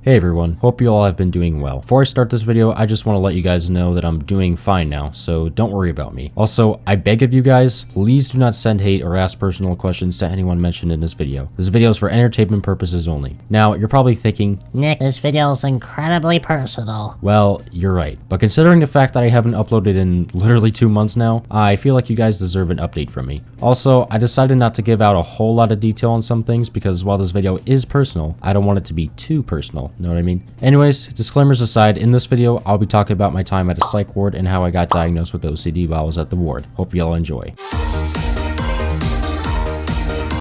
Hey everyone, hope you all have been doing well. Before I start this video, I just want to let you guys know that I'm doing fine now, so don't worry about me. Also, I beg of you guys, please do not send hate or ask personal questions to anyone mentioned in this video. This video is for entertainment purposes only. Now, you're probably thinking, Nick, this video is incredibly personal. well, you're right. But considering the fact that I haven't uploaded in literally 2 months now, I feel like you guys deserve an update from me. Also, I decided not to give out a whole lot of detail on some things because while this video is personal, I don't want it to be too personal. Know what I mean? Anyways, disclaimers aside, in this video, I'll be talking about my time at a psych ward and how I got diagnosed with OCD while I was at the ward. Hope y'all enjoy.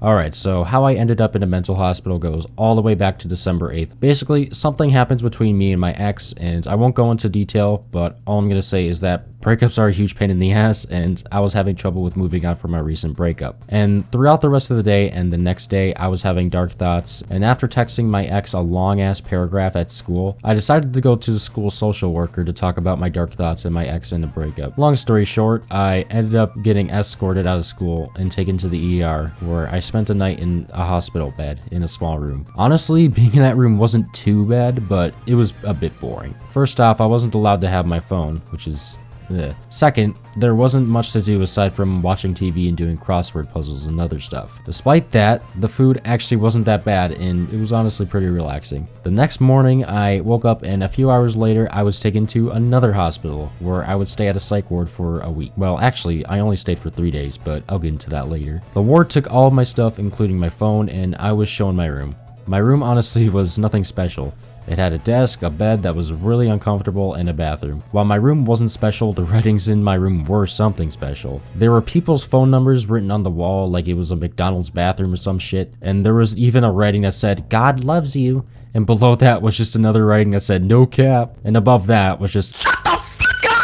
Alright, so how I ended up in a mental hospital goes all the way back to December 8th. Basically, something happened between me and my ex, and I won't go into detail, but all I'm gonna say is that breakups are a huge pain in the ass, and I was having trouble with moving on from my recent breakup. And throughout the rest of the day and the next day, I was having dark thoughts, and after texting my ex a long-ass paragraph at school, I decided to go to the school social worker to talk about my dark thoughts and my ex in the breakup. Long story short, I ended up getting escorted out of school and taken to the ER, where I spent a night in a hospital bed in a small room. Honestly, being in that room wasn't too bad, but it was a bit boring. First off, I wasn't allowed to have my phone, which is Second, there wasn't much to do aside from watching TV and doing crossword puzzles and other stuff. Despite that, the food actually wasn't that bad and it was honestly pretty relaxing. The next morning, I woke up and a few hours later, I was taken to another hospital where I would stay at a psych ward for a week. Well, actually, I only stayed for 3 days, but I'll get into that later. The ward took all of my stuff, including my phone, and I was shown my room. My room honestly was nothing special. It had a desk, a bed that was really uncomfortable, and a bathroom. While my room wasn't special, the writings in my room were something special. There were people's phone numbers written on the wall like it was a McDonald's bathroom or some shit, and there was even a writing that said, "God loves you," and below that was just another writing that said, "No cap," and above that was just,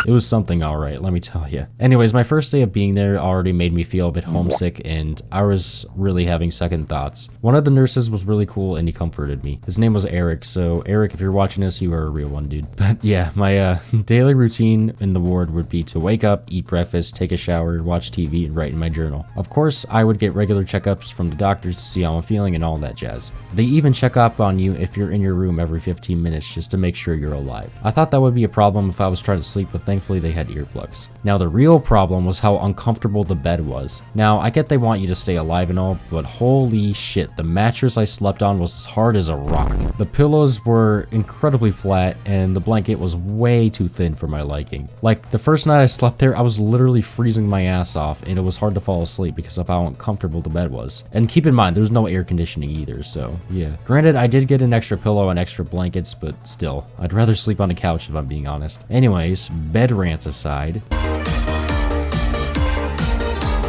it was something alright, let me tell you. Anyways, my first day of being there already made me feel a bit homesick, and I was really having second thoughts. One of the nurses was really cool, and he comforted me. His name was Eric, so Eric, if you're watching this, you are a real one, dude. But yeah, my daily routine in the ward would be to wake up, eat breakfast, take a shower, watch TV, and write in my journal. Of course, I would get regular checkups from the doctors to see how I'm feeling and all that jazz. They even check up on you if you're in your room every 15 minutes just to make sure you're alive. I thought that would be a problem if I was trying to sleep, but thankfully they had earplugs. Now the real problem was how uncomfortable the bed was. Now I get they want you to stay alive and all, but holy shit, the mattress I slept on was as hard as a rock. The pillows were incredibly flat and the blanket was way too thin for my liking. Like the first night I slept there, I was literally freezing my ass off and it was hard to fall asleep because of how uncomfortable the bed was. And keep in mind, there's no air conditioning either, so yeah. Granted, I did get an extra pillow and extra blankets, but still, I'd rather sleep on a couch if I'm being honest. Anyways, bed rants aside.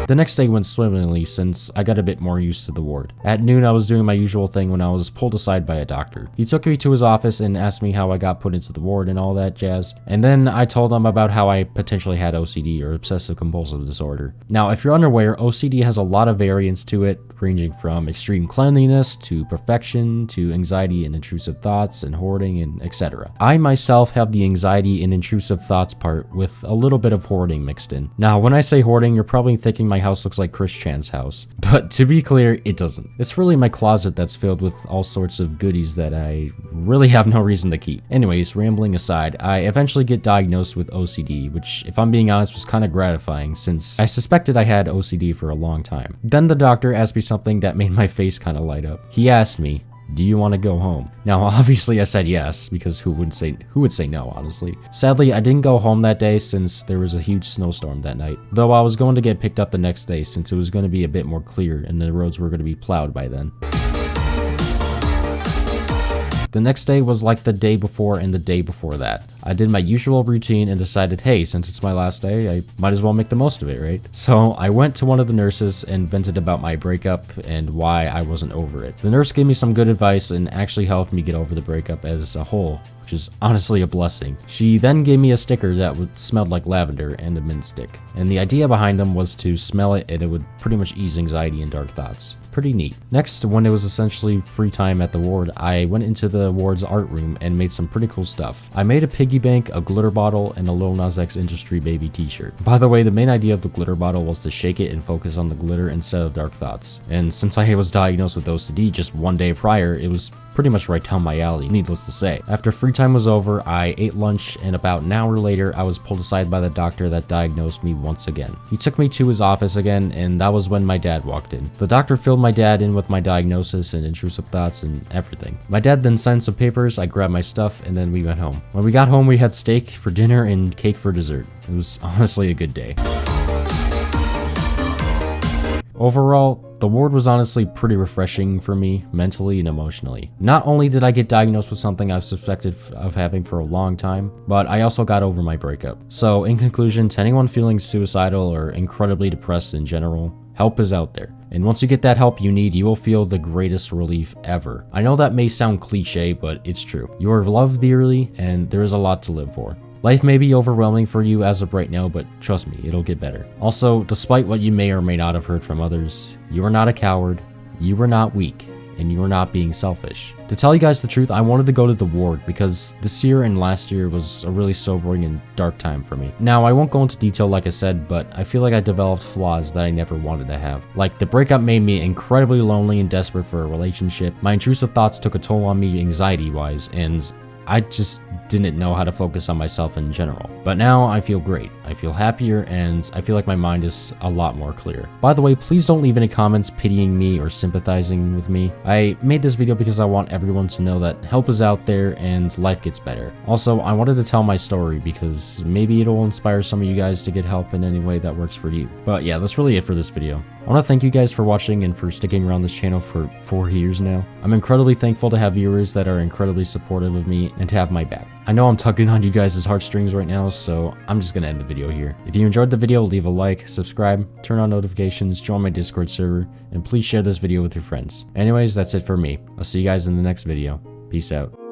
The next day went swimmingly since I got a bit more used to the ward. At noon, I was doing my usual thing when I was pulled aside by a doctor. He took me to his office and asked me how I got put into the ward and all that jazz. And then I told him about how I potentially had OCD or obsessive-compulsive disorder. Now, if you're unaware, OCD has a lot of variants to it, ranging from extreme cleanliness to perfection to anxiety and intrusive thoughts and hoarding and etc. I myself have the anxiety and intrusive thoughts part with a little bit of hoarding mixed in. Now, when I say hoarding, you're probably thinking my house looks like Chris Chan's house. But to be clear, it doesn't. It's really my closet that's filled with all sorts of goodies that I really have no reason to keep. Anyways, rambling aside, I eventually get diagnosed with OCD, which, if I'm being honest, was kind of gratifying since I suspected I had OCD for a long time. Then the doctor asked me something that made my face kind of light up. He asked me, "Do you want to go home?" Now, obviously I said yes, because who would say no, honestly. Sadly, I didn't go home that day since there was a huge snowstorm that night, though I was going to get picked up the next day since it was going to be a bit more clear and the roads were going to be plowed by then. The next day was like the day before and the day before that. I did my usual routine and decided, hey, since it's my last day, I might as well make the most of it, right? So I went to one of the nurses and vented about my breakup and why I wasn't over it. The nurse gave me some good advice and actually helped me get over the breakup as a whole, which is honestly a blessing. She then gave me a sticker that smelled like lavender and a mint stick. And the idea behind them was to smell it and it would pretty much ease anxiety and dark thoughts. Pretty neat. Next, when it was essentially free time at the ward, I went into the the ward's art room and made some pretty cool stuff. I made a piggy bank, a glitter bottle, and a Lil Nas X Industry Baby t-shirt. By the way, the main idea of the glitter bottle was to shake it and focus on the glitter instead of dark thoughts. And since I was diagnosed with OCD just one day prior, it was pretty much right down my alley, needless to say. After free time was over, I ate lunch, and about an hour later, I was pulled aside by the doctor that diagnosed me once again. He took me to his office again, and that was when my dad walked in. The doctor filled my dad in with my diagnosis and intrusive thoughts and everything. My dad then signed some papers, I grabbed my stuff, and then we went home. When we got home, we had steak for dinner and cake for dessert. It was honestly a good day. Overall, the ward was honestly pretty refreshing for me, mentally and emotionally. Not only did I get diagnosed with something I've suspected of having for a long time, but I also got over my breakup. So in conclusion, to anyone feeling suicidal or incredibly depressed in general, help is out there. And once you get that help you need, you will feel the greatest relief ever. I know that may sound cliche, but it's true. You are loved dearly, and there is a lot to live for. Life may be overwhelming for you as of right now, but trust me, it'll get better. Also, despite what you may or may not have heard from others, you are not a coward, you are not weak, and you are not being selfish. To tell you guys the truth, I wanted to go to the ward because this year and last year was a really sobering and dark time for me. Now, I won't go into detail like I said, but I feel like I developed flaws that I never wanted to have. Like, the breakup made me incredibly lonely and desperate for a relationship. My intrusive thoughts took a toll on me anxiety-wise, and I just didn't know how to focus on myself in general. But now I feel great. I feel happier, and I feel like my mind is a lot more clear. By the way, please don't leave any comments pitying me or sympathizing with me. I made this video because I want everyone to know that help is out there and life gets better. Also, I wanted to tell my story because maybe it'll inspire some of you guys to get help in any way that works for you. But yeah, that's really it for this video. I want to thank you guys for watching and for sticking around this channel for 4 years now. I'm incredibly thankful to have viewers that are incredibly supportive of me and to have my back. I know I'm tugging on you guys' heartstrings right now, so I'm just gonna end the video here. If you enjoyed the video, leave a like, subscribe, turn on notifications, join my Discord server, and please share this video with your friends. Anyways, that's it for me. I'll see you guys in the next video. Peace out.